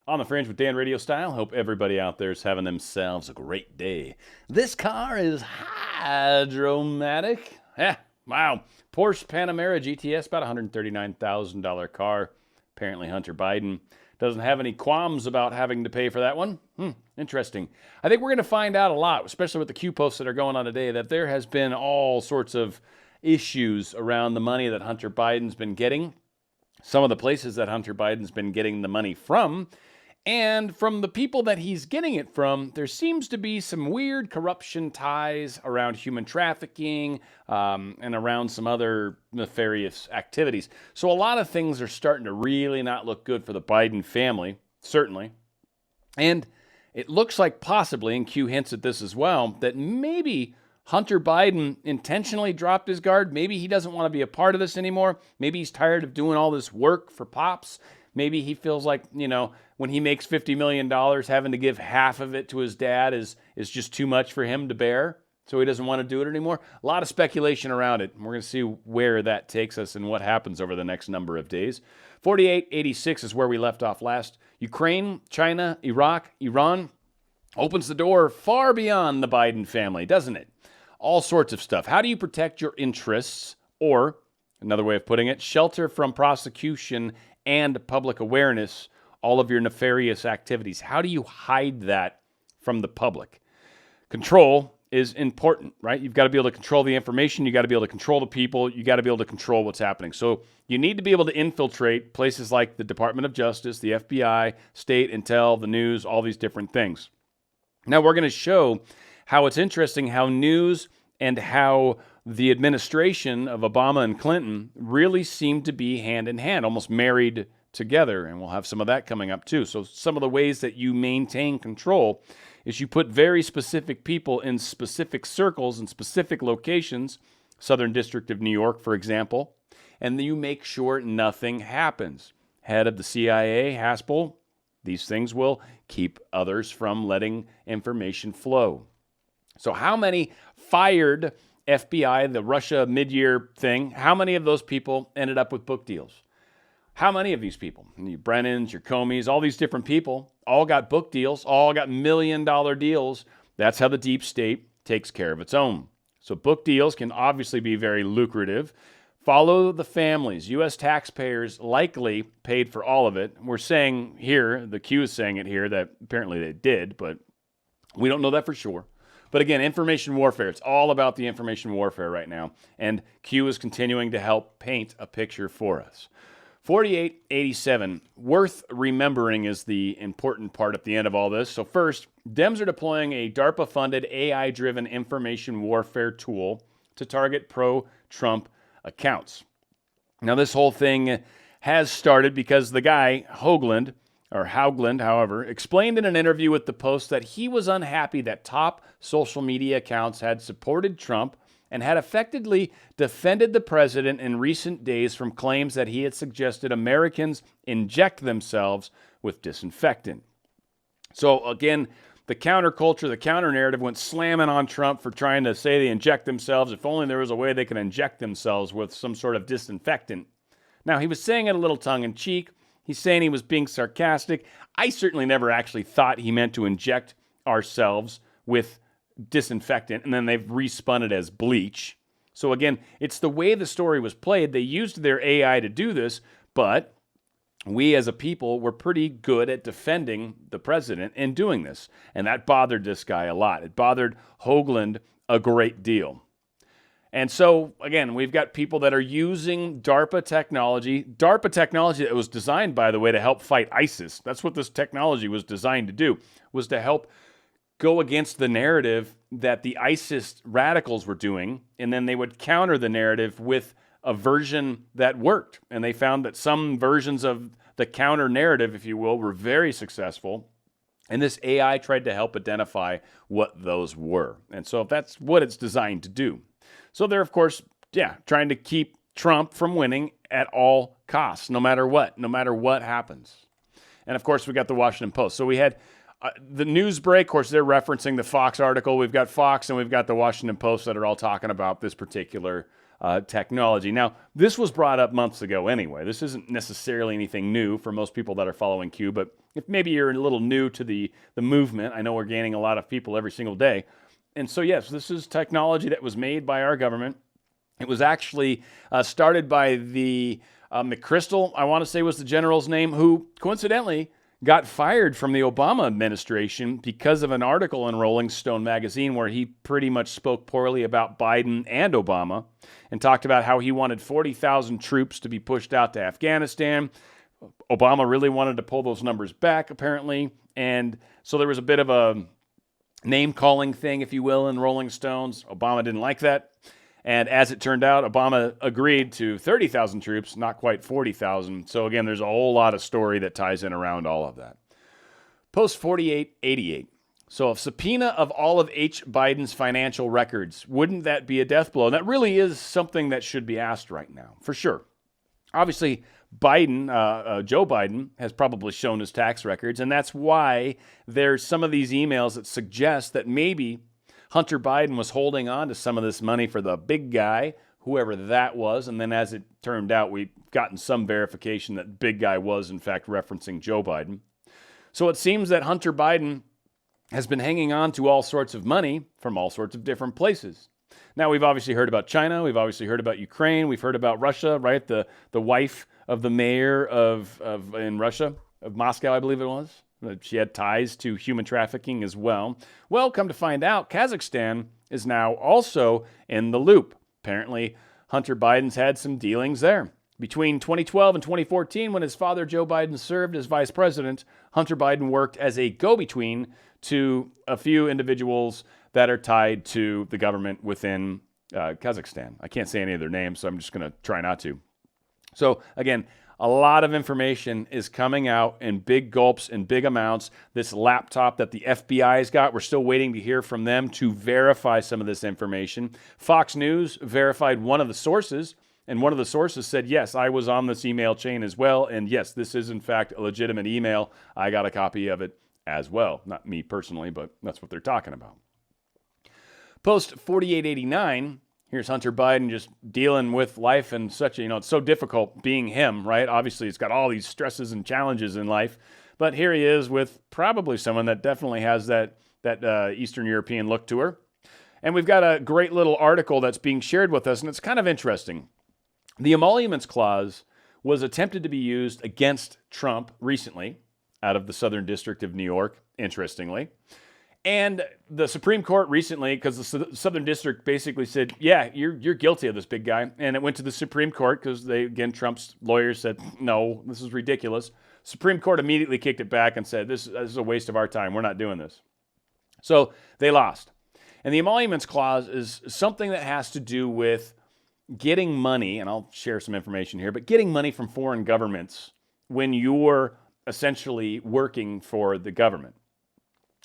On the Fringe with Dan RadioStyle. Hope everybody out there is having themselves a great day. This car is hydromatic. Wow. Porsche Panamera GTS, about $139,000 car. Apparently Hunter Biden doesn't have any qualms about having to pay for that one. Interesting. I think we're going to find out a lot, especially with the Q posts that are going on today, that there has been all sorts of issues around the money that Hunter Biden's been getting, some of the places that Hunter Biden's been getting the money from, and from the people that he's getting it from, there seems to be some weird corruption ties around human trafficking and around some other nefarious activities. So a lot of things are starting to really not look good for the Biden family, certainly. And it looks like possibly, and Q hints at this as well, that maybe Hunter Biden intentionally dropped his guard. Maybe he doesn't want to be a part of this anymore. Maybe he's tired of doing all this work for Pops. Maybe he feels like, when he makes $50 million, having to give half of it to his dad is just too much for him to bear. So he doesn't want to do it anymore. A lot of speculation around it. We're going to see where that takes us and what happens over the next number of days. 4886 is where we left off last. Ukraine, China, Iraq, Iran opens the door far beyond the Biden family, doesn't it? All sorts of stuff. How do you protect your interests, or another way of putting it, shelter from prosecution and public awareness, all of your nefarious activities? How do you hide that from the public? Control is important, right? You've got to be able to control the information. You got to be able to control the people. You got to be able to control what's happening. So you need to be able to infiltrate places like the Department of Justice, the FBI, state intel, the news, all these different things. Now we're going to show how it's interesting how news and how the administration of Obama and Clinton really seemed to be hand in hand, almost married together, and we'll have some of that coming up too. So some of the ways that you maintain control is you put very specific people in specific circles and specific locations, Southern District of New York, for example, and you make sure nothing happens. Head of the CIA, Haspel, these things will keep others from letting information flow. So how many fired FBI, the Russia mid-year thing, how many of those people ended up with book deals? How many of these people, your Brennans, your Comeys, all these different people, all got book deals, all got million-dollar deals? That's how the deep state takes care of its own. So book deals can obviously be very lucrative. Follow the families. U.S. taxpayers likely paid for all of it. We're saying here, the Q is saying it here, that apparently they did, but we don't know that for sure. But again, information warfare, it's all about the information warfare right now. And Q is continuing to help paint a picture for us. 4887, worth remembering is the important part at the end of all this. So first, Dems are deploying a DARPA-funded AI-driven information warfare tool to target pro-Trump accounts. Now, this whole thing has started because the guy, Hoagland, however, explained in an interview with The Post that he was unhappy that top social media accounts had supported Trump and had effectively defended the president in recent days from claims that he had suggested Americans inject themselves with disinfectant. So again, the counterculture, the counter-narrative went slamming on Trump for trying to say they inject themselves. If only there was a way they could inject themselves with some sort of disinfectant. Now, he was saying it a little tongue-in-cheek. He's saying he was being sarcastic. I certainly never actually thought he meant to inject ourselves with disinfectant, and then they've respun it as bleach. So again, it's the way the story was played. They used their AI to do this, but we as a people were pretty good at defending the president in doing this. And that bothered this guy a lot. It bothered Hoagland a great deal. And so, again, we've got people that are using DARPA technology that was designed, by the way, to help fight ISIS. That's what this technology was designed to do, was to help go against the narrative that the ISIS radicals were doing, and then they would counter the narrative with a version that worked. And they found that some versions of the counter narrative, if you will, were very successful. And this AI tried to help identify what those were. And so that's what it's designed to do. So they're, of course, trying to keep Trump from winning at all costs, no matter what happens. And, of course, we got the Washington Post. So we had the news break. Of course, they're referencing the Fox article. We've got Fox and we've got the Washington Post that are all talking about this particular technology. Now, this was brought up months ago anyway. This isn't necessarily anything new for most people that are following Q, but if maybe you're a little new to the movement, I know we're gaining a lot of people every single day. And so, yes, this is technology that was made by our government. It was actually started by the McChrystal, I want to say was the general's name, who coincidentally got fired from the Obama administration because of an article in Rolling Stone magazine where he pretty much spoke poorly about Biden and Obama and talked about how he wanted 40,000 troops to be pushed out to Afghanistan. Obama really wanted to pull those numbers back, apparently. And so there was a bit of a name-calling thing, if you will, in Rolling Stones. Obama didn't like that. And as it turned out, Obama agreed to 30,000 troops, not quite 40,000. So again, there's a whole lot of story that ties in around all of that. Post 4888. So a subpoena of all of H. Biden's financial records, wouldn't that be a death blow? And that really is something that should be asked right now, for sure. Obviously, Joe Biden, has probably shown his tax records, and that's why there's some of these emails that suggest that maybe Hunter Biden was holding on to some of this money for the big guy, whoever that was. And then as it turned out, we've gotten some verification that big guy was, in fact, referencing Joe Biden. So it seems that Hunter Biden has been hanging on to all sorts of money from all sorts of different places. Now, we've obviously heard about China. We've obviously heard about Ukraine. We've heard about Russia, right? The wife of the mayor in Russia, of Moscow, I believe it was. She had ties to human trafficking as well. Well, come to find out, Kazakhstan is now also in the loop. Apparently, Hunter Biden's had some dealings there. Between 2012 and 2014, when his father, Joe Biden, served as vice president, Hunter Biden worked as a go-between to a few individuals that are tied to the government within Kazakhstan. I can't say any of their names, so I'm just going to try not to. So, again, a lot of information is coming out in big gulps and big amounts. This laptop that the FBI's got, we're still waiting to hear from them to verify some of this information. Fox News verified one of the sources, and one of the sources said, yes, I was on this email chain as well, and yes, this is in fact a legitimate email. I got a copy of it as well. Not me personally, but that's what they're talking about. Post 4889, here's Hunter Biden just dealing with life and such, it's so difficult being him, right? Obviously, he's got all these stresses and challenges in life, but here he is with probably someone that definitely has that Eastern European look to her. And we've got a great little article that's being shared with us, and it's kind of interesting. The emoluments clause was attempted to be used against Trump recently out of the Southern District of New York, interestingly. And the Supreme Court recently, because the Southern District basically said, yeah, you're guilty of this, big guy. And it went to the Supreme Court because Trump's lawyers said, no, this is ridiculous. Supreme Court immediately kicked it back and said, this is a waste of our time. We're not doing this. So they lost. And the emoluments clause is something that has to do with getting money, and I'll share some information here, but getting money from foreign governments when you're essentially working for the government.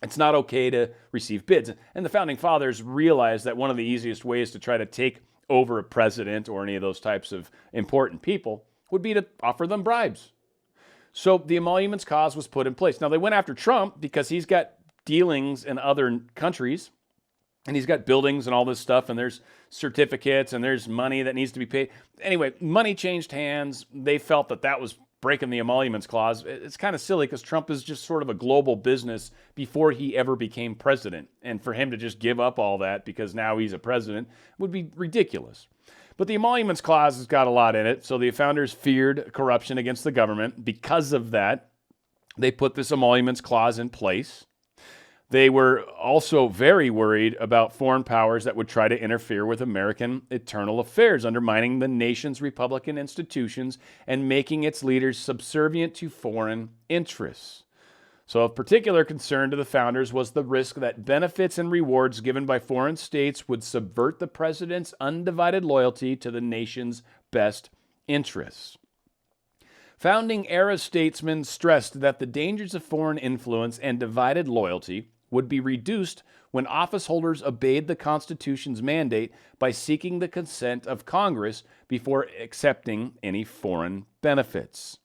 It's not okay to receive bids. And the Founding Fathers realized that one of the easiest ways to try to take over a president or any of those types of important people would be to offer them bribes. So the emoluments clause was put in place. Now, they went after Trump because he's got dealings in other countries, and he's got buildings and all this stuff, and there's certificates, and there's money that needs to be paid. Anyway, money changed hands. They felt that was breaking the emoluments clause. It's kind of silly because Trump is just sort of a global business before he ever became president. And for him to just give up all that because now he's a president would be ridiculous. But the emoluments clause has got a lot in it. So the founders feared corruption against the government. Because of that, they put this emoluments clause in place. They were also very worried about foreign powers that would try to interfere with American internal affairs, undermining the nation's Republican institutions and making its leaders subservient to foreign interests. So of particular concern to the founders was the risk that benefits and rewards given by foreign states would subvert the president's undivided loyalty to the nation's best interests. Founding-era statesmen stressed that the dangers of foreign influence and divided loyalty would be reduced when office holders obeyed the Constitution's mandate by seeking the consent of Congress before accepting any foreign benefits.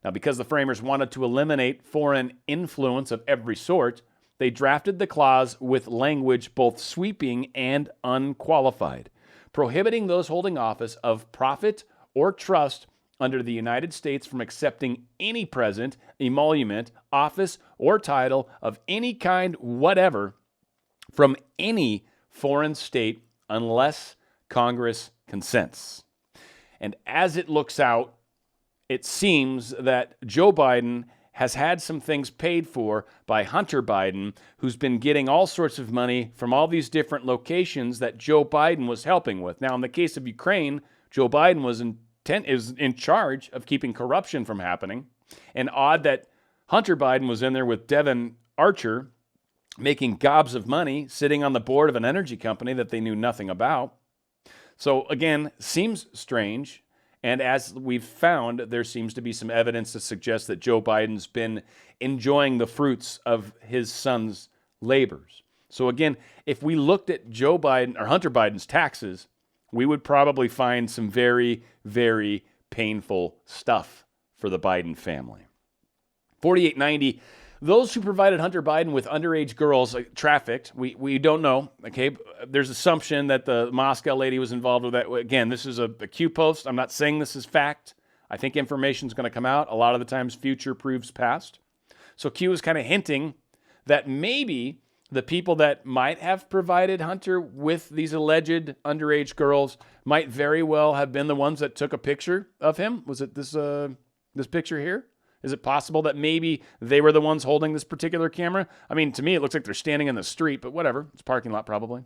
Now, because the framers wanted to eliminate foreign influence of every sort, they drafted the clause with language both sweeping and unqualified. prohibiting those holding office of profit or trust under the United States from accepting any present, emolument, office, or title of any kind whatever from any foreign state unless Congress consents. And as it looks out, it seems that Joe Biden has had some things paid for by Hunter Biden, who's been getting all sorts of money from all these different locations that Joe Biden was helping with. Now, in the case of Ukraine, Joe Biden is in charge of keeping corruption from happening. And odd that Hunter Biden was in there with Devin Archer, making gobs of money, sitting on the board of an energy company that they knew nothing about. So again, seems strange. And as we've found, there seems to be some evidence to suggest that Joe Biden's been enjoying the fruits of his son's labors. So again, if we looked at Joe Biden or Hunter Biden's taxes, we would probably find some very, very painful stuff for the Biden family. 4890, those who provided Hunter Biden with underage girls trafficked, we don't know, okay? There's assumption that the Moscow lady was involved with that. Again, this is a Q post. I'm not saying this is fact. I think information is going to come out. A lot of the times, future proves past. So Q is kind of hinting that maybe the people that might have provided Hunter with these alleged underage girls might very well have been the ones that took a picture of him. Was it this picture here? Is it possible that maybe they were the ones holding this particular camera? I mean, to me, it looks like they're standing in the street, but whatever. It's a parking lot probably.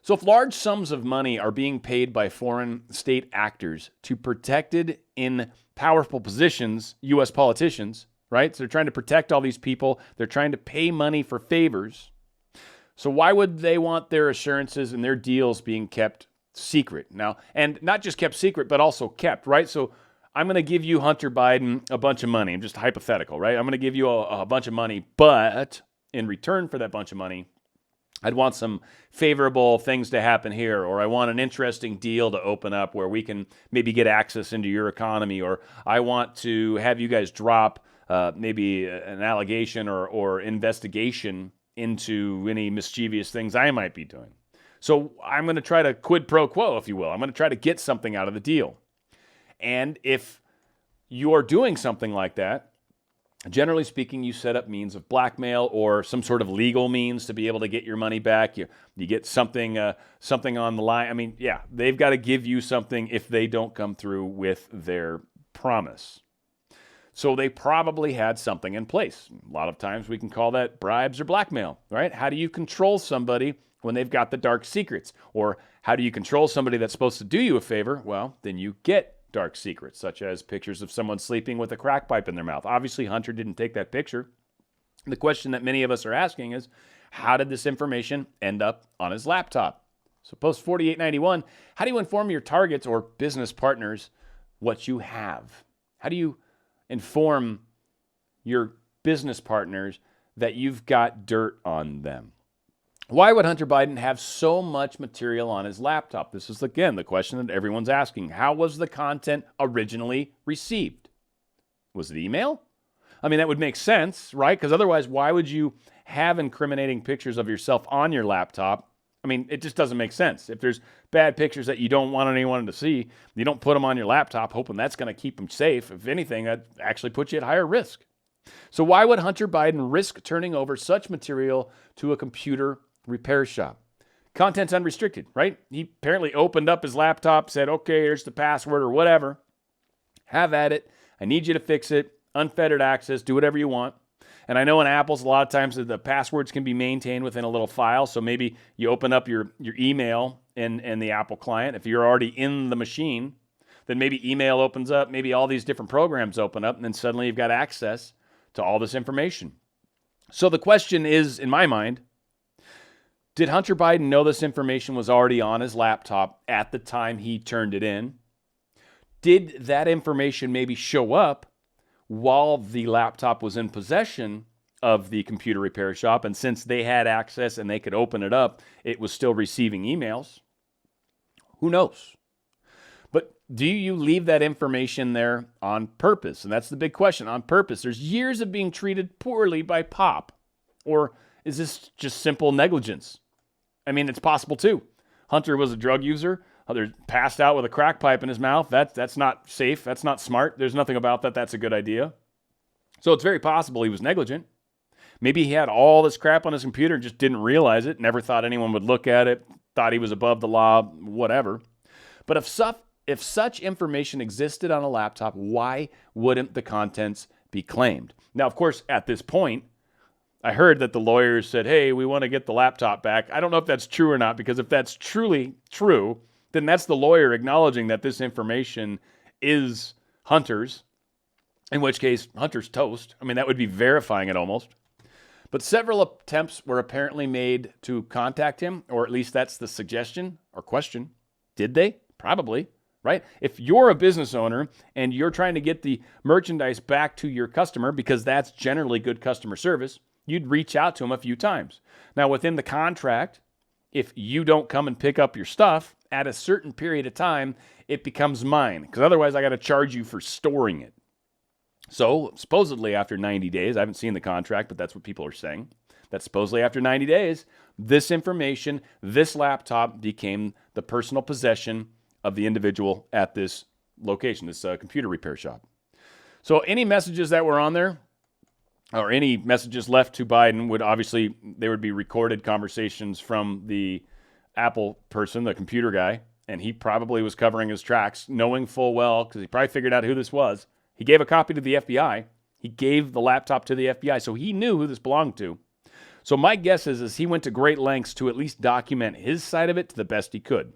So if large sums of money are being paid by foreign state actors to protected in powerful positions, U.S. politicians, right? So they're trying to protect all these people. They're trying to pay money for favors. So why would they want their assurances and their deals being kept secret? Now, and not just kept secret, but also kept, right? So I'm going to give you, Hunter Biden, a bunch of money. I'm just hypothetical, right? I'm going to give you a bunch of money, but in return for that bunch of money, I'd want some favorable things to happen here, or I want an interesting deal to open up where we can maybe get access into your economy, or I want to have you guys drop maybe an allegation or investigation into any mischievous things I might be doing. So I'm going to try to quid pro quo, if you will. I'm going to try to get something out of the deal. And if you're doing something like that, generally speaking, you set up means of blackmail or some sort of legal means to be able to get your money back. You get something on the line. I mean, yeah, they've got to give you something if they don't come through with their promise. So they probably had something in place. A lot of times we can call that bribes or blackmail, right? How do you control somebody when they've got the dark secrets? Or how do you control somebody that's supposed to do you a favor? Well, then you get dark secrets, such as pictures of someone sleeping with a crack pipe in their mouth. Obviously, Hunter didn't take that picture. The question that many of us are asking is, how did this information end up on his laptop? So post 4891, how do you inform your targets or business partners what you have? How do you inform your business partners that you've got dirt on them? Why would Hunter Biden have so much material on his laptop? This is, again, the question that everyone's asking. How was the content originally received? Was it email? I mean, that would make sense, right? Because otherwise, why would you have incriminating pictures of yourself on your laptop? I mean, it just doesn't make sense. If there's bad pictures that you don't want anyone to see, you don't put them on your laptop hoping that's going to keep them safe. If anything, that actually puts you at higher risk. So why would Hunter Biden risk turning over such material to a computer repair shop? Content's unrestricted, right? He apparently opened up his laptop, said, okay, here's the password or whatever. Have at it. I need you to fix it. Unfettered access. Do whatever you want. And I know in Apple's, a lot of times the passwords can be maintained within a little file. So maybe you open up your email in the Apple client. If you're already in the machine, then maybe email opens up. Maybe all these different programs open up. And then suddenly you've got access to all this information. So the question is, in my mind, did Hunter Biden know this information was already on his laptop at the time he turned it in? Did that information maybe show up while the laptop was in possession of the computer repair shop? And since they had access and they could open it up, it was still receiving emails? Who knows? But do you leave that information there on purpose? And that's the big question, on purpose. There's years of being treated poorly by Pop. Or is this just simple negligence? I mean, it's possible too. Hunter was a drug user. They're passed out with a crack pipe in his mouth. That's not safe. That's not smart. There's nothing about that that's a good idea. So it's very possible he was negligent. Maybe he had all this crap on his computer and just didn't realize it, never thought anyone would look at it, thought he was above the law, whatever. But if such information existed on a laptop, why wouldn't the contents be claimed? Now, of course, at this point, I heard that the lawyers said, hey, we want to get the laptop back. I don't know if that's true or not, because if that's truly true, then that's the lawyer acknowledging that this information is Hunter's, in which case Hunter's toast. I mean, that would be verifying it almost. But several attempts were apparently made to contact him, or at least that's the suggestion or question. Did they? Probably, right? If you're a business owner and you're trying to get the merchandise back to your customer, because that's generally good customer service, you'd reach out to them a few times. Now, within the contract, if you don't come and pick up your stuff at a certain period of time, it becomes mine, because otherwise I got to charge you for storing it. So supposedly after 90 days, I haven't seen the contract, but that's what people are saying, that supposedly after 90 days, this information, this laptop became the personal possession of the individual at this location, this computer repair shop. So any messages that were on there, or any messages left to Biden, would obviously, there would be recorded conversations from the Apple person, the computer guy, and he probably was covering his tracks, knowing full well, because he probably figured out who this was. He gave a copy to the FBI. He gave the laptop to the FBI, so he knew who this belonged to. So my guess is he went to great lengths to at least document his side of it to the best he could.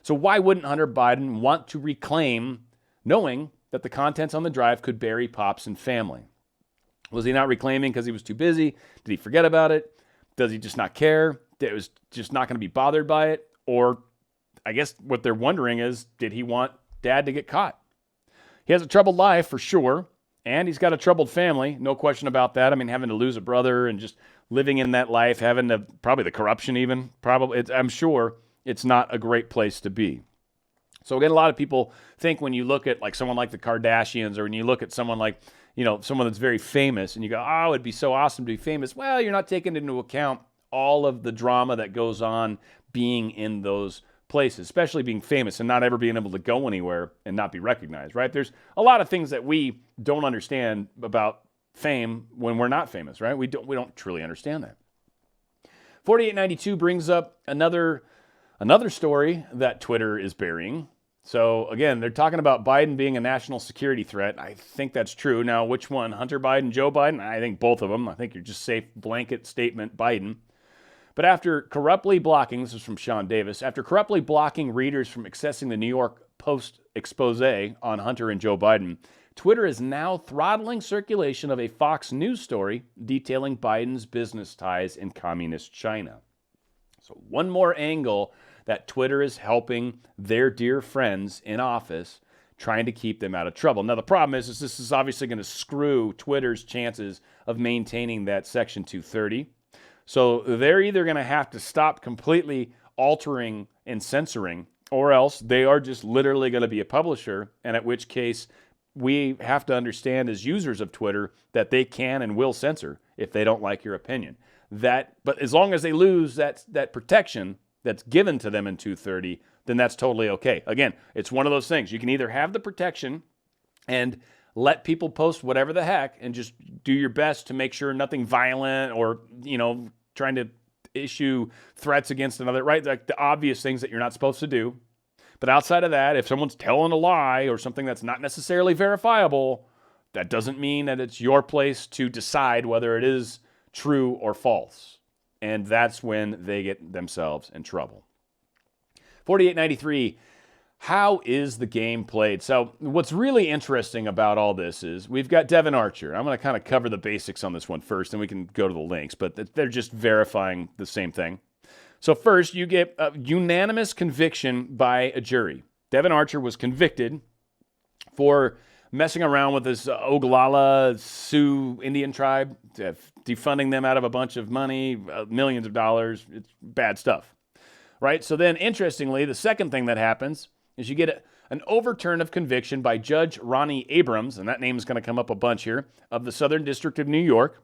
So why wouldn't Hunter Biden want to reclaim, knowing that the contents on the drive could bury Pops and family? Was he not reclaiming because he was too busy? Did he forget about it? Does he just not care? It was just not going to be bothered by it? Or I guess what they're wondering is, did he want Dad to get caught? He has a troubled life for sure, and he's got a troubled family, no question about that. I mean, having to lose a brother and just living in that life, having to, probably the corruption even, I'm sure it's not a great place to be. So again, a lot of people think when you look at like someone like the Kardashians, or when you look at someone like, someone that's very famous, and you go, oh, it'd be so awesome to be famous. Well, you're not taking into account all of the drama that goes on being in those places, especially being famous and not ever being able to go anywhere and not be recognized, right? There's a lot of things that we don't understand about fame when we're not famous, right? We don't truly understand that. 4892 brings up another story that Twitter is burying. So again, they're talking about Biden being a national security threat. I think that's true. Now, which one? Hunter Biden, Joe Biden? I think both of them. I think you're just safe blanket statement Biden. But after corruptly blocking, this is from Sean Davis, after corruptly blocking readers from accessing the New York Post expose on Hunter and Joe Biden, Twitter is now throttling circulation of a Fox News story detailing Biden's business ties in communist China. So one more angle that Twitter is helping their dear friends in office, trying to keep them out of trouble. Now, the problem is this is obviously going to screw Twitter's chances of maintaining that Section 230. So they're either going to have to stop completely altering and censoring, or else they are just literally going to be a publisher, and at which case we have to understand as users of Twitter that they can and will censor if they don't like your opinion. But as long as they lose that protection that's given to them in 230, then that's totally okay. Again, it's one of those things. You can either have the protection and let people post whatever the heck and just do your best to make sure nothing violent or, trying to issue threats against another, right? Like the obvious things that you're not supposed to do. But outside of that, if someone's telling a lie or something that's not necessarily verifiable, that doesn't mean that it's your place to decide whether it is true or false. And that's when they get themselves in trouble. 4893, how is the game played? So what's really interesting about all this is we've got Devin Archer. I'm going to kind of cover the basics on this one first, and we can go to the links, but they're just verifying the same thing. So first, you get a unanimous conviction by a jury. Devin Archer was convicted for messing around with this Oglala Sioux Indian tribe, defunding them out of a bunch of money, millions of dollars. It's bad stuff, right? So then, interestingly, the second thing that happens is you get an overturn of conviction by Judge Ronnie Abrams, and that name is going to come up a bunch here, of the Southern District of New York,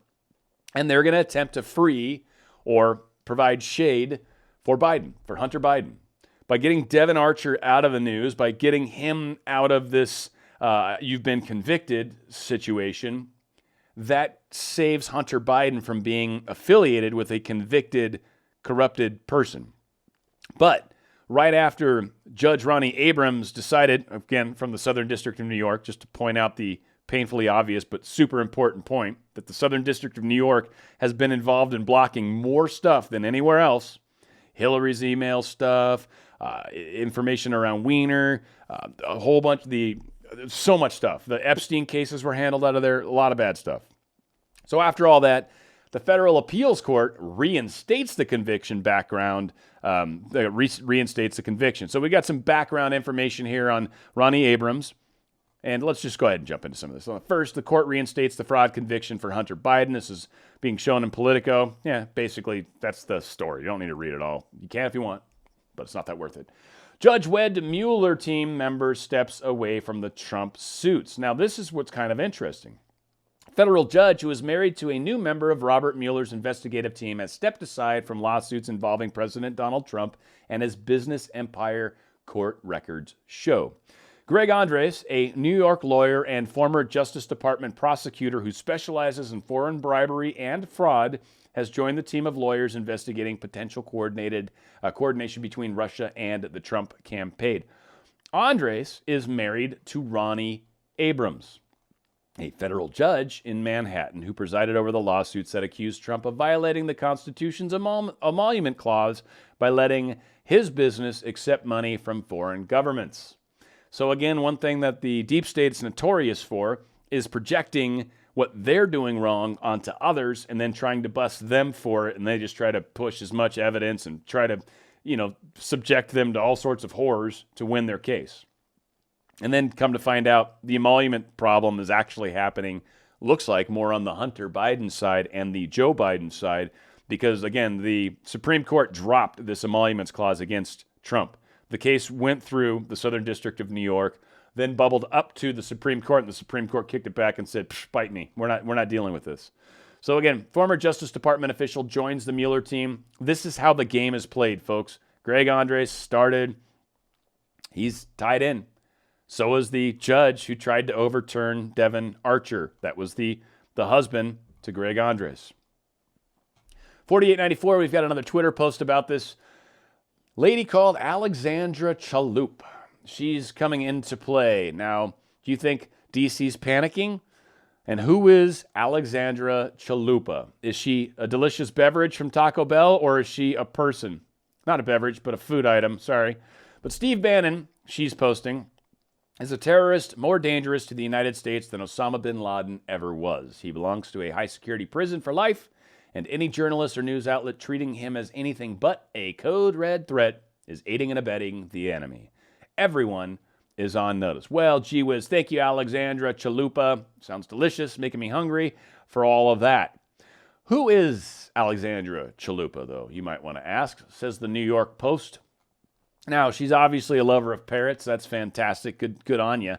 and they're going to attempt to free or provide shade for Biden, for Hunter Biden. by getting Devin Archer out of the news, by getting him out of this you've been convicted situation, that saves Hunter Biden from being affiliated with a convicted, corrupted person. But right after Judge Ronnie Abrams decided, again, from the Southern District of New York, just to point out the painfully obvious but super important point, that the Southern District of New York has been involved in blocking more stuff than anywhere else. Hillary's email stuff, information around Weiner, a whole bunch of so much stuff. The Epstein cases were handled out of there, a lot of bad stuff. So after all that, the Federal Appeals Court reinstates the conviction background, reinstates the conviction. So we got some background information here on Ronnie Abrams, and let's just go ahead and jump into some of this. So first, the court reinstates the fraud conviction for Hunter Biden. This is being shown in Politico. Yeah, basically, that's the story. You don't need to read it all. You can if you want, but it's not that worth it. Judge Wed Mueller team member steps away from the Trump suits. Now, this is what's kind of interesting. Federal judge who is married to a new member of Robert Mueller's investigative team has stepped aside from lawsuits involving President Donald Trump and his business empire, court records show. Greg Andres, a New York lawyer and former Justice Department prosecutor who specializes in foreign bribery and fraud, has joined the team of lawyers investigating potential coordination between Russia and the Trump campaign. Andres is married to Ronnie Abrams, a federal judge in Manhattan who presided over the lawsuits that accused Trump of violating the Constitution's emolument clause by letting his business accept money from foreign governments. So again, one thing that the deep state is notorious for is projecting what they're doing wrong onto others and then trying to bust them for it, and they just try to push as much evidence and try to, subject them to all sorts of horrors to win their case. And then come to find out the emolument problem is actually happening, looks like, more on the Hunter Biden side and the Joe Biden side, because, again, the Supreme Court dropped this emoluments clause against Trump. The case went through the Southern District of New York, then bubbled up to the Supreme Court, and the Supreme Court kicked it back and said, bite me. We're not dealing with this. So again, former Justice Department official joins the Mueller team. This is how the game is played, folks. Greg Andres started. He's tied in. So is the judge who tried to overturn Devin Archer. That was the husband to Greg Andres. 4894, we've got another Twitter post about this lady called Alexandra Chalupa. She's coming into play. Now, do you think DC's panicking? And who is Alexandra Chalupa? Is she a delicious beverage from Taco Bell, or is she a person? Not a beverage, but a food item, sorry. But Steve Bannon, she's posting, is a terrorist more dangerous to the United States than Osama bin Laden ever was. He belongs to a high-security prison for life, and any journalist or news outlet treating him as anything but a code red threat is aiding and abetting the enemy. Everyone is on notice. Well, gee whiz, thank you, Alexandra Chalupa. Sounds delicious, making me hungry for all of that. Who is Alexandra Chalupa, though, you might want to ask, says the New York Post. Now, she's obviously a lover of parrots. That's fantastic. Good on you.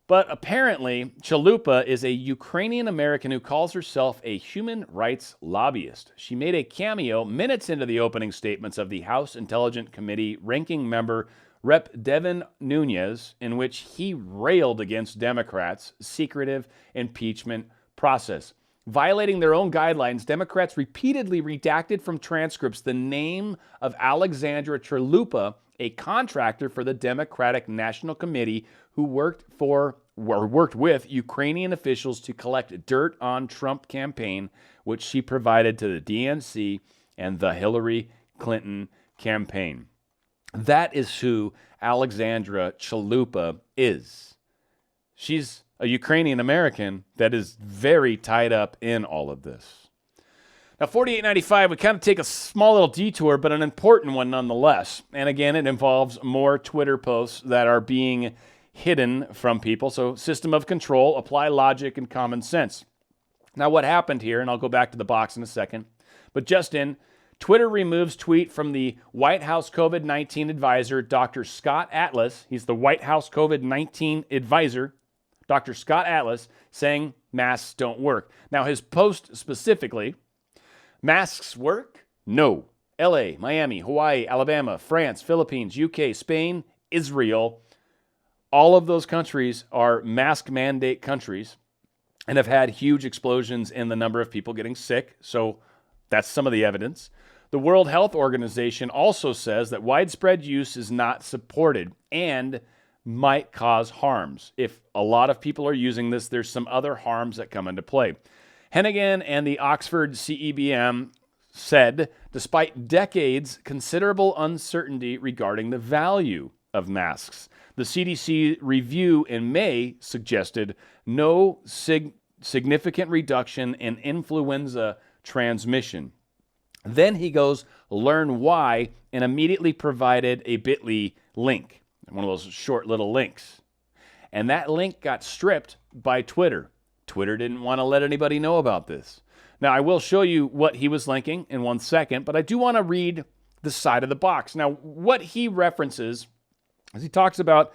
But apparently, Chalupa is a Ukrainian-American who calls herself a human rights lobbyist. She made a cameo minutes into the opening statements of the House Intelligence Committee ranking member Rep. Devin Nunes, in which he railed against Democrats' secretive impeachment process. Violating their own guidelines, Democrats repeatedly redacted from transcripts the name of Alexandra Chalupa, a contractor for the Democratic National Committee who worked with Ukrainian officials to collect dirt on Trump campaign, which she provided to the DNC and the Hillary Clinton campaign. That is who Alexandra Chalupa is. She's a Ukrainian American that is very tied up in all of this. Now, 4895, we kind of take a small little detour, but an important one nonetheless. And again, it involves more Twitter posts that are being hidden from people. So, system of control, apply logic and common sense. Now, what happened here, and I'll go back to the box in a second, but just in, Twitter removes tweet from the White House COVID-19 advisor, Dr. Scott Atlas. He's the White House COVID-19 advisor, Dr. Scott Atlas, saying masks don't work. Now, his post specifically, masks work? No. LA, Miami, Hawaii, Alabama, France, Philippines, UK, Spain, Israel. All of those countries are mask mandate countries and have had huge explosions in the number of people getting sick. So that's some of the evidence. The World Health Organization also says that widespread use is not supported and might cause harms. If a lot of people are using this, there's some other harms that come into play. Hennigan and the Oxford CEBM said, despite decades, considerable uncertainty regarding the value of masks. The CDC review in May suggested no significant reduction in influenza transmission. Then he goes, learn why, and immediately provided a bit.ly link, one of those short little links. And that link got stripped by Twitter. Twitter didn't want to let anybody know about this. Now, I will show you what he was linking in 1 second, but I do want to read the side of the box. Now, what he references is he talks about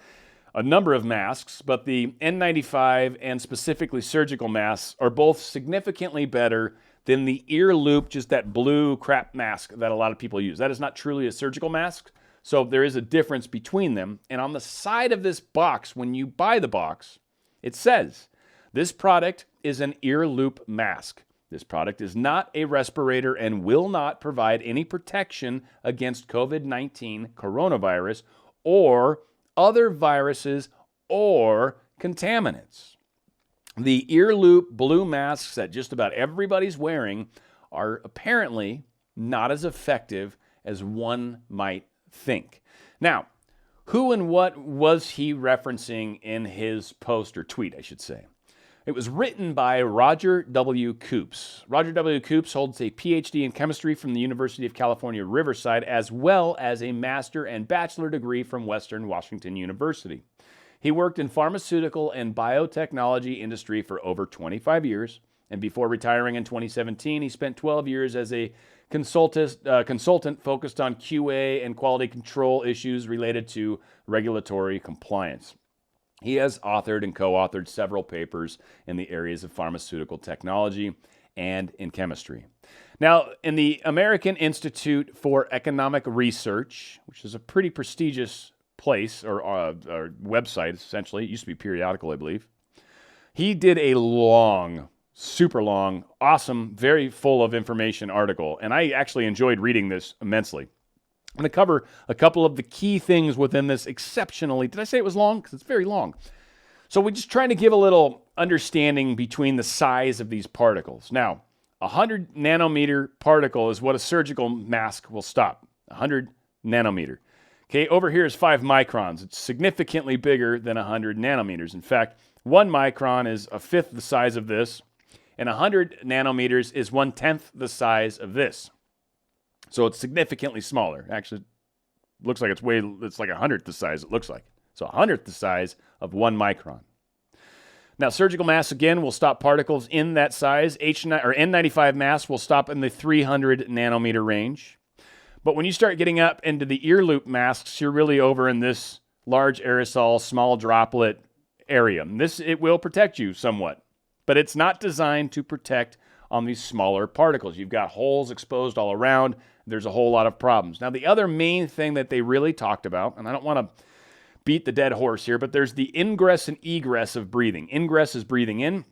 a number of masks, but the N95 and specifically surgical masks are both significantly better than the ear loop, just that blue crap mask that a lot of people use. That is not truly a surgical mask, so there is a difference between them. And on the side of this box, when you buy the box, it says, this product is an ear loop mask. This product is not a respirator and will not provide any protection against COVID-19 coronavirus or other viruses or contaminants. The ear loop blue masks that just about everybody's wearing are apparently not as effective as one might think. Now, who and what was he referencing in his post or tweet, I should say? It was written by Roger W. Coops. Roger W. Coops holds a PhD in chemistry from the University of California, Riverside, as well as a master and bachelor degree from Western Washington University. He worked in pharmaceutical and biotechnology industry for over 25 years, and before retiring in 2017, he spent 12 years as a consultant focused on QA and quality control issues related to regulatory compliance. He has authored and co-authored several papers in the areas of pharmaceutical technology and in chemistry. Now, in the American Institute for Economic Research, which is a pretty prestigious place or website, essentially, it used to be periodical, I believe, he did a long, super long, awesome, very full of information article, and I actually enjoyed reading this immensely. I'm going to cover a couple of the key things within this exceptionally. Did I say it was long? Because it's very long. So we're just trying to give a little understanding between the size of these particles. Now, 100 nanometer particle is what a surgical mask will stop. 100 nanometer. Okay, over here is 5 microns. It's significantly bigger than 100 nanometers. In fact, 1 micron is a fifth the size of this, and 100 nanometers is 1/10 the size of this. So it's significantly smaller. Actually, looks like it's like 100th the size it looks like. So 100th the size of 1 micron. Now, surgical masks, again, will stop particles in that size. N95 masks will stop in the 300 nanometer range. But when you start getting up into the ear loop masks, you're really over in this large aerosol, small droplet area. And it will protect you somewhat, but it's not designed to protect on these smaller particles. You've got holes exposed all around. There's a whole lot of problems. Now, the other main thing that they really talked about, and I don't want to beat the dead horse here, but there's the ingress and egress of breathing. Ingress is breathing in,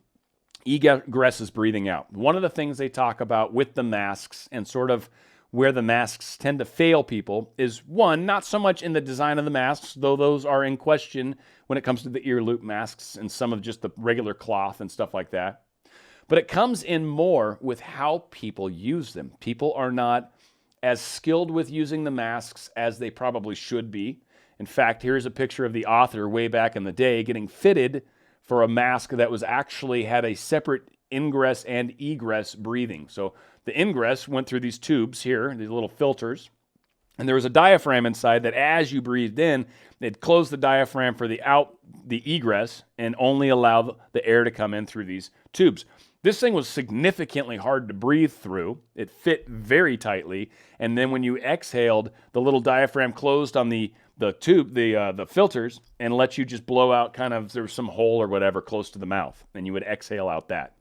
egress is breathing out. One of the things they talk about with the masks and sort of where the masks tend to fail people is, one, not so much in the design of the masks, though those are in question when it comes to the ear loop masks and some of just the regular cloth and stuff like that. But it comes in more with how people use them. People are not as skilled with using the masks as they probably should be. In fact, here's a picture of the author way back in the day getting fitted for a mask that was actually had a separate ingress and egress breathing. So the ingress went through these tubes here, these little filters, and there was a diaphragm inside that as you breathed in, it closed the diaphragm for the egress and only allowed the air to come in through these tubes. This thing was significantly hard to breathe through. It fit very tightly, and then when you exhaled, the little diaphragm closed on the tube, the filters, and let you just blow out kind of, there was some hole or whatever close to the mouth, and you would exhale out that.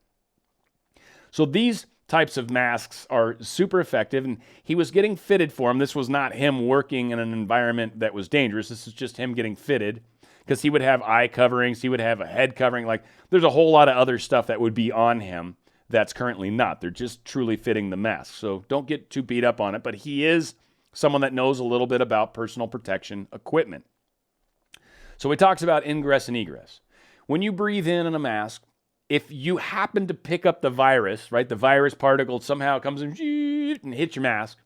So these types of masks are super effective, and he was getting fitted for them. This was not him working in an environment that was dangerous. This is just him getting fitted, because he would have eye coverings, he would have a head covering. Like, there's a whole lot of other stuff that would be on him that's currently not. They're just truly fitting the mask. So don't get too beat up on it, but he is someone that knows a little bit about personal protection equipment. So he talks about ingress and egress. When you breathe in a mask, if you happen to pick up the virus, right, the virus particle somehow comes in and hits your mask,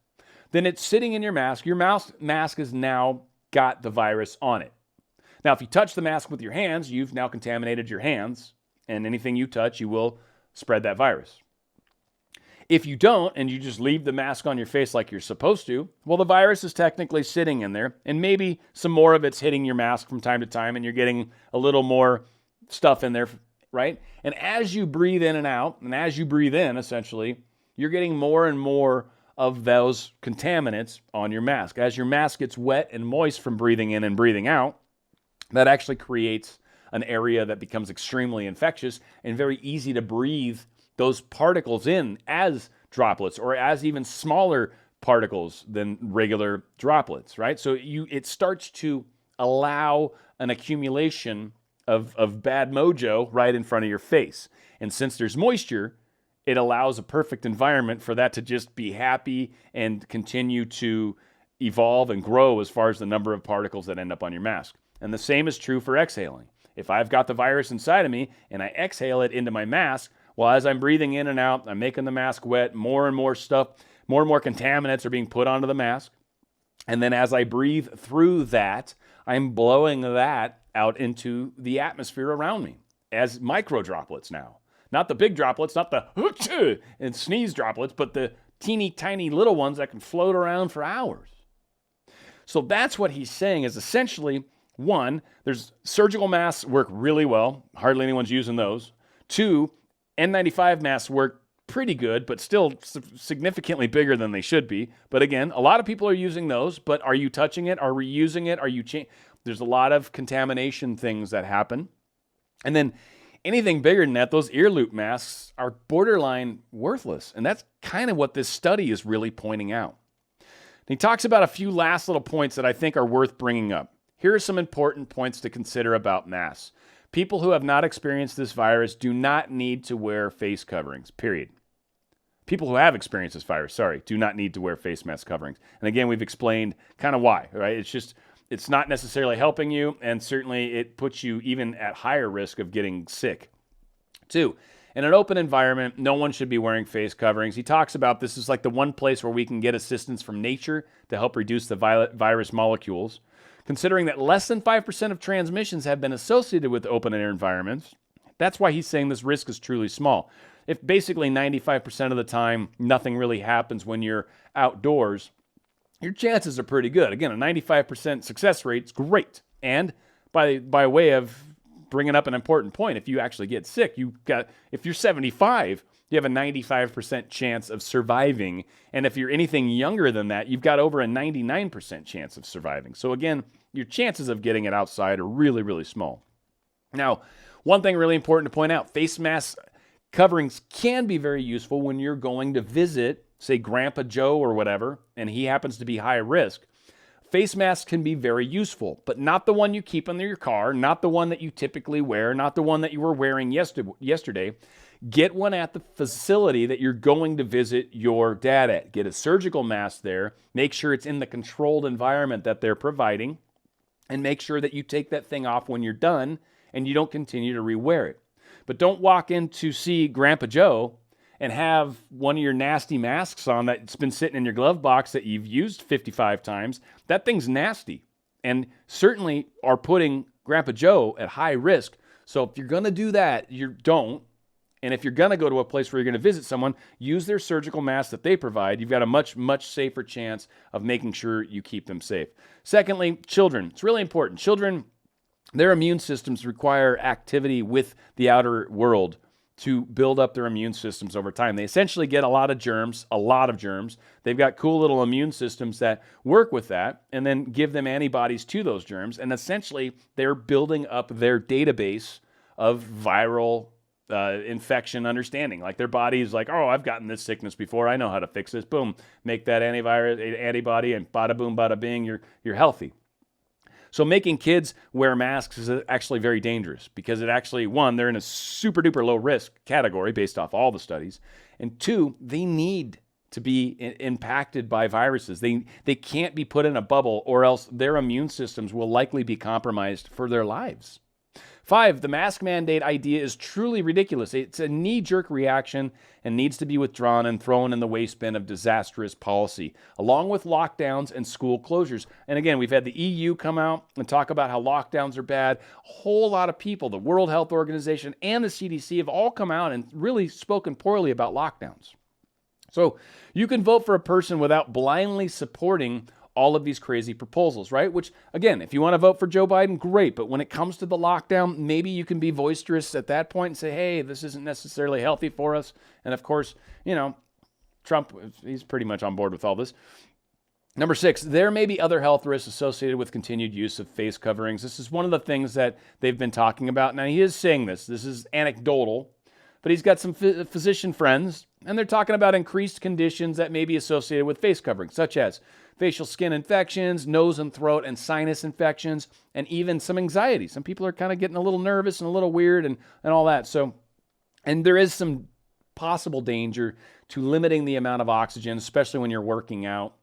then it's sitting in your mask. Your mask has now got the virus on it. Now, if you touch the mask with your hands, you've now contaminated your hands, and anything you touch, you will spread that virus. If you don't, and you just leave the mask on your face like you're supposed to, well, the virus is technically sitting in there, and maybe some more of it's hitting your mask from time to time, and you're getting a little more stuff in there, right? And as you breathe in and out, and as you breathe in, essentially, you're getting more and more of those contaminants on your mask. As your mask gets wet and moist from breathing in and breathing out, that actually creates an area that becomes extremely infectious and very easy to breathe those particles in as droplets, or as even smaller particles than regular droplets, right? So it starts to allow an accumulation of bad mojo right in front of your face. And since there's moisture, it allows a perfect environment for that to just be happy and continue to evolve and grow as far as the number of particles that end up on your mask. And the same is true for exhaling. If I've got the virus inside of me and I exhale it into my mask, well, as I'm breathing in and out, I'm making the mask wet, more and more stuff, more and more contaminants are being put onto the mask. And then as I breathe through that, I'm blowing that out into the atmosphere around me as micro droplets now. Not the big droplets, not the and sneeze droplets, but the teeny tiny little ones that can float around for hours. So that's what he's saying is essentially, one, there's surgical masks work really well. Hardly anyone's using those. Two, N95 masks work pretty good, but still significantly bigger than they should be. But again, a lot of people are using those, but are you touching it? Are we using it? There's a lot of contamination things that happen. And then anything bigger than that, those ear loop masks are borderline worthless. And that's kind of what this study is really pointing out. And he talks about a few last little points that I think are worth bringing up. Here are some important points to consider about masks. People who have not experienced this virus do not need to wear face coverings, period. People who have experienced this virus, do not need to wear face mask coverings. And again, we've explained kind of why, right? It's not necessarily helping you, and certainly it puts you even at higher risk of getting sick. Two, in an open environment, no one should be wearing face coverings. He talks about this is like the one place where we can get assistance from nature to help reduce the virus molecules. Considering that less than 5% of transmissions have been associated with open air environments, that's why he's saying this risk is truly small. If basically 95% of the time nothing really happens when you're outdoors, your chances are pretty good. Again, a 95% success rate is great. And by way of bringing up an important point, if you actually get sick, if you're 75, you have a 95% chance of surviving. And if you're anything younger than that, you've got over a 99% chance of surviving. So again, your chances of getting it outside are really, really small. Now, one thing really important to point out, face mask coverings can be very useful when you're going to visit, say, Grandpa Joe or whatever, and he happens to be high risk. Face masks can be very useful, but not the one you keep under your car, not the one that you typically wear, not the one that you were wearing yesterday. Get one at the facility that you're going to visit your dad at. Get a surgical mask there. Make sure it's in the controlled environment that they're providing. And make sure that you take that thing off when you're done and you don't continue to rewear it. But don't walk in to see Grandpa Joe and have one of your nasty masks on that's been sitting in your glove box that you've used 55 times. That thing's nasty and certainly are putting Grandpa Joe at high risk. So if you're going to do that, you don't. And if you're going to go to a place where you're going to visit someone, use their surgical mask that they provide. You've got a much, much safer chance of making sure you keep them safe. Secondly, children. It's really important. Children, their immune systems require activity with the outer world to build up their immune systems over time. They essentially get a lot of germs. They've got cool little immune systems that work with that and then give them antibodies to those germs. And essentially, they're building up their database of viral infection understanding. Like their body's like, oh, I've gotten this sickness before. I know how to fix this. Boom, make that antibody, and bada boom, bada bing, you're healthy. So making kids wear masks is actually very dangerous because it actually, one, they're in a super duper low risk category based off all the studies. And two, they need to be impacted by viruses. They can't be put in a bubble or else their immune systems will likely be compromised for their lives. 5, the mask mandate idea is truly ridiculous. It's a knee-jerk reaction and needs to be withdrawn and thrown in the waste bin of disastrous policy, along with lockdowns and school closures. And again, we've had the EU come out and talk about how lockdowns are bad. A whole lot of people, the World Health Organization and the CDC, have all come out and really spoken poorly about lockdowns. So you can vote for a person without blindly supporting all of these crazy proposals, right? Which, again, if you want to vote for Joe Biden, great. But when it comes to the lockdown, maybe you can be boisterous at that point and say, hey, this isn't necessarily healthy for us. And of course, Trump, he's pretty much on board with all this. Number 6, there may be other health risks associated with continued use of face coverings. This is one of the things that they've been talking about. Now, he is saying this is anecdotal, but he's got some physician friends, and they're talking about increased conditions that may be associated with face coverings, such as facial skin infections, nose and throat and sinus infections, and even some anxiety. Some people are kind of getting a little nervous and a little weird and all that. So, and there is some possible danger to limiting the amount of oxygen, especially when you're working out.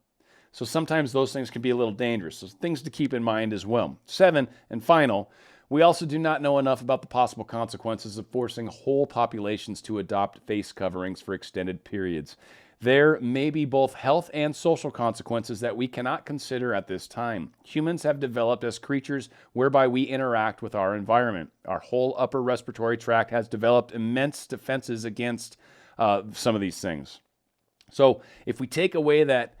So sometimes those things can be a little dangerous. So things to keep in mind as well. 7, and final, we also do not know enough about the possible consequences of forcing whole populations to adopt face coverings for extended periods. There may be both health and social consequences that we cannot consider at this time. Humans have developed as creatures whereby we interact with our environment. Our whole upper respiratory tract has developed immense defenses against some of these things. So if we take away that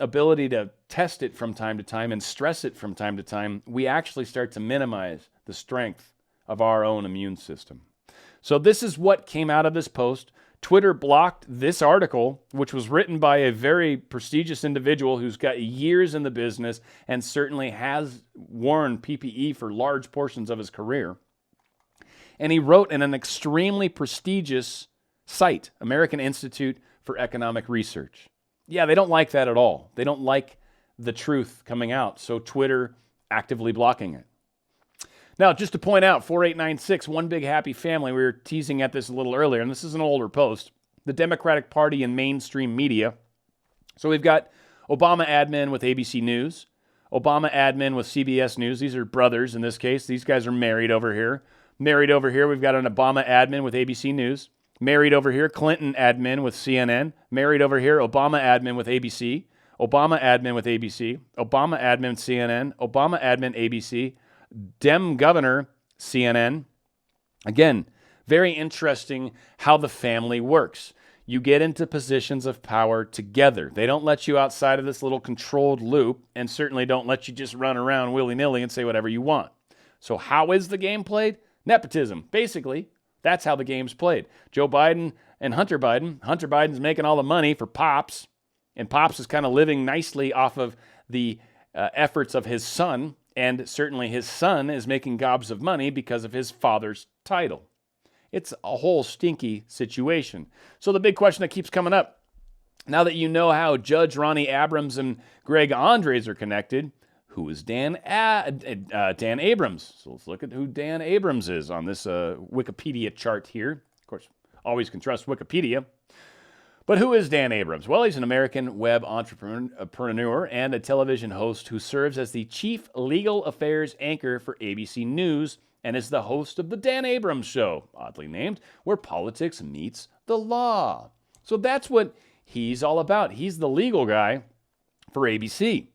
ability to test it from time to time and stress it from time to time, we actually start to minimize the strength of our own immune system. So this is what came out of this post. Twitter blocked this article, which was written by a very prestigious individual who's got years in the business and certainly has worn PPE for large portions of his career. And he wrote in an extremely prestigious site, American Institute for Economic Research. Yeah, they don't like that at all. They don't like the truth coming out, so Twitter actively blocking it. Now, just to point out, 4896, One Big Happy Family, we were teasing at this a little earlier, and this is an older post. The Democratic Party and mainstream media. So we've got Obama admin with ABC News, Obama admin with CBS News. These are brothers in this case. These guys are married over here. Married over here, we've got an Obama admin with ABC News. Married over here, Clinton admin with CNN. Married over here, Obama admin with ABC. Obama admin with ABC. Obama admin CNN. Obama admin ABC. Dem governor, CNN. Again, very interesting how the family works. You get into positions of power together. They don't let you outside of this little controlled loop and certainly don't let you just run around willy-nilly and say whatever you want. So how is the game played? Nepotism. Basically, that's how the game's played. Joe Biden and Hunter Biden. Hunter Biden's making all the money for Pops, and Pops is kind of living nicely off of the efforts of his son. And certainly his son is making gobs of money because of his father's title. It's a whole stinky situation. So the big question that keeps coming up, now that you know how Judge Ronnie Abrams and Greg Andres are connected, who is Dan Abrams? So let's look at who Dan Abrams is on this Wikipedia chart here. Of course, always can trust Wikipedia. But who is Dan Abrams? Well, he's an American web entrepreneur and a television host who serves as the chief legal affairs anchor for ABC News and is the host of The Dan Abrams Show, oddly named, where politics meets the law. So that's what he's all about. He's the legal guy for ABC.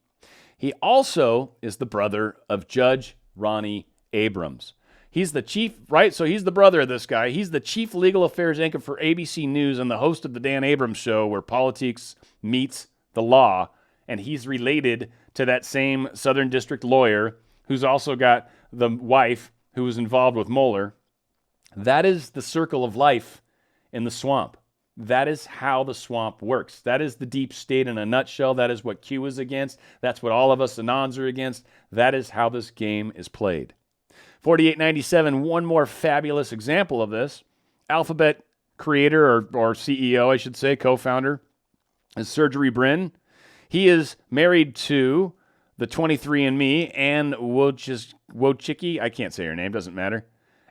He also is the brother of Judge Ronnie Abrams. He's the chief, right? So he's the brother of this guy. He's the chief legal affairs anchor for ABC News and the host of the Dan Abrams Show, where politics meets the law. And he's related to that same Southern District lawyer who's also got the wife who was involved with Mueller. That is the circle of life in the swamp. That is how the swamp works. That is the deep state in a nutshell. That is what Q is against. That's what all of us Anons are against. That is how this game is played. 4897, one more fabulous example of this. Alphabet creator or CEO, I should say, co-founder, is Sergey Brin. He is married to the 23andMe, Anne Wojcicki. I can't say her name, doesn't matter.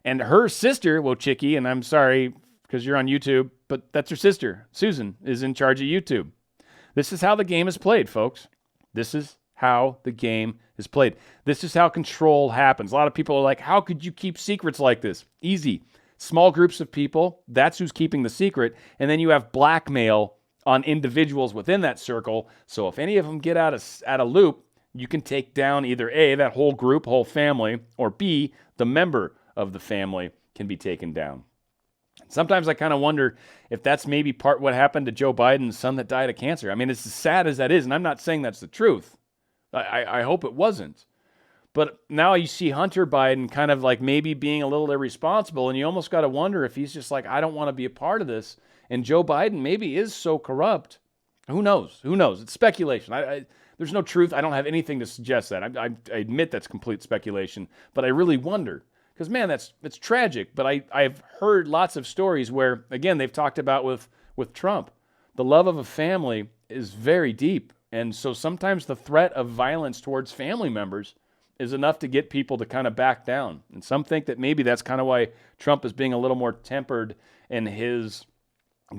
And her sister, Wojcicki, and I'm sorry because you're on YouTube, but that's her sister, Susan, is in charge of YouTube. This is how the game is played, folks. This is how the game is played. This is how control happens. A lot of people are like, how could you keep secrets like this? Easy. Small groups of people, that's who's keeping the secret. And then you have blackmail on individuals within that circle. So if any of them get out of loop, you can take down either A, that whole group, whole family, or B, the member of the family can be taken down. Sometimes I kind of wonder if that's maybe part what happened to Joe Biden's son that died of cancer. I mean, it's as sad as that is, and I'm not saying that's the truth. I hope it wasn't. But now you see Hunter Biden kind of like maybe being a little irresponsible, and you almost got to wonder if he's just like, I don't want to be a part of this. And Joe Biden maybe is so corrupt. Who knows? Who knows? It's speculation. There's no truth. I don't have anything to suggest that. I admit that's complete speculation, but I really wonder. Because, man, that's tragic. But I've heard lots of stories where, again, they've talked about with Trump. The love of a family is very deep. And so sometimes the threat of violence towards family members is enough to get people to kind of back down. And some think that maybe that's kind of why Trump is being a little more tempered in his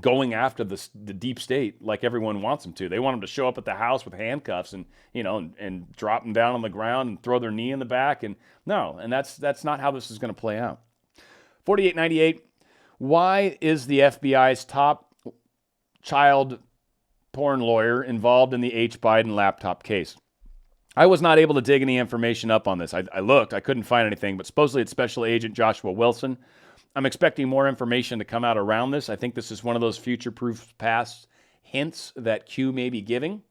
going after the deep state like everyone wants him to. They want him to show up at the house with handcuffs and, and drop them down on the ground and throw their knee in the back. And no, and that's not how this is going to play out. 4898, why is the FBI's top child porn lawyer involved in the H. Biden laptop case? I was not able to dig any information up on this. I looked, I couldn't find anything, but supposedly it's Special Agent Joshua Wilson. I'm expecting more information to come out around this. I think this is one of those future-proof past hints that Q may be giving.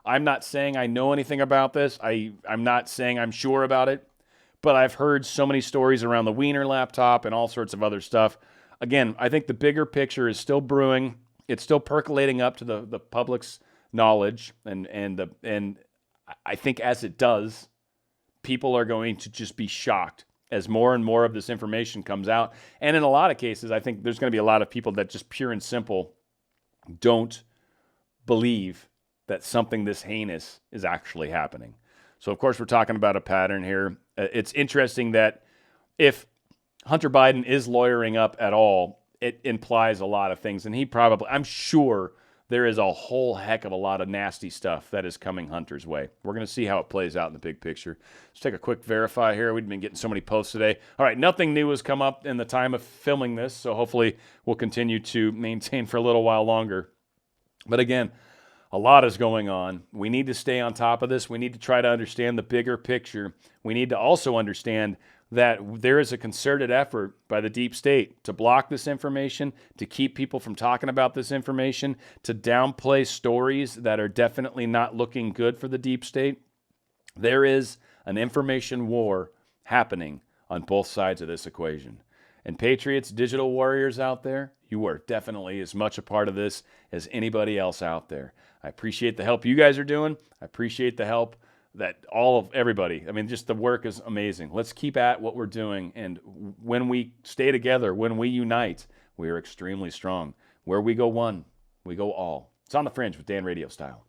I'm not saying I know anything about this. I'm not saying I'm sure about it, but I've heard so many stories around the Wiener laptop and all sorts of other stuff. Again, I think the bigger picture is still brewing. It's still percolating up to the public's knowledge, and I think as it does, people are going to just be shocked as more and more of this information comes out. And in a lot of cases, I think there's going to be a lot of people that just pure and simple don't believe that something this heinous is actually happening. So, of course, we're talking about a pattern here. It's interesting that if Hunter Biden is lawyering up at all, it implies a lot of things. And I'm sure there is a whole heck of a lot of nasty stuff that is coming Hunter's way. We're going to see how it plays out in the big picture. Let's take a quick verify here. We've been getting so many posts today. All right, nothing new has come up in the time of filming this, so hopefully we'll continue to maintain for a little while longer. But again, a lot is going on. We need to stay on top of this. We need to try to understand the bigger picture. We need to also understand that there is a concerted effort by the deep state to block this information, to keep people from talking about this information, to downplay stories that are definitely not looking good for the deep state. There is an information war happening on both sides of this equation. And Patriots, digital warriors out there, you are definitely as much a part of this as anybody else out there. I appreciate the help you guys are doing. I appreciate the help that everybody, just the work is amazing. Let's keep at what we're doing. And when we stay together, when we unite, we are extremely strong. Where we go one, we go all. It's on the Fringe with Dan RadioStyle.